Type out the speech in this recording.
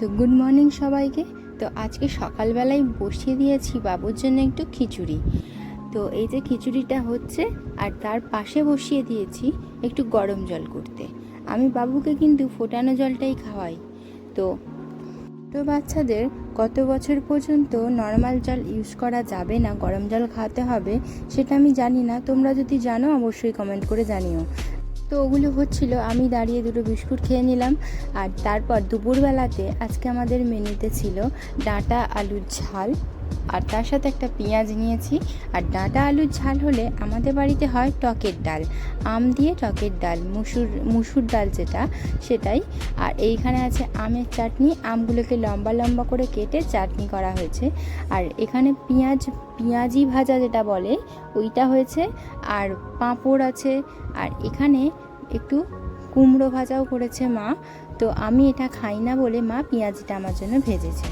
তো good morning সবাইকে। তো আজকে সকালবেলায় বসিয়ে দিয়েছি বাবুর জন্য একটু খিচুড়ি। তো এই যে খিচুড়িটা হচ্ছে, আর তার পাশে বসিয়ে দিয়েছি একটু গরম জল করতে। আমি বাবুকে কিন্তু ফোটানো জলটাই খাওয়াই। তো তো বাচ্চাদের কত বছর পর্যন্ত নর্মাল জল ইউজ করা যাবে না, গরম জল খাওয়াতে হবে, সেটা আমি জানি না। তোমরা যদি জানো অবশ্যই কমেন্ট করে জানিও। তো ওগুলো হচ্ছিল, আমি দাঁড়িয়ে দুটো বিস্কুট খেয়ে নিলাম। আর তারপর দুপুরবেলাতে আজকে আমাদের মেনুতে ছিল ডাঁটা আলুর ঝাল, আর তার সাথে একটা পেঁয়াজ নিয়েছি। আর ডাঁটা আলুর ঝাল হলে আমাদের বাড়িতে হয় টকের ডাল, আম দিয়ে টকের ডাল, মুসুর ডাল যেটা, সেটাই। আর এইখানে আছে আমের চাটনি, আমগুলোকে লম্বা লম্বা করে কেটে চাটনি করা হয়েছে। আর এখানে পেঁয়াজি ভাজা যেটা বলে ওইটা হয়েছে, আর পাঁপড় আছে। আর এখানে একটু কুমড়ো ভাজাও করেছে মা। তো আমি এটা খাই না বলে মা পেঁয়াজিটা আমার জন্য ভেজেছে।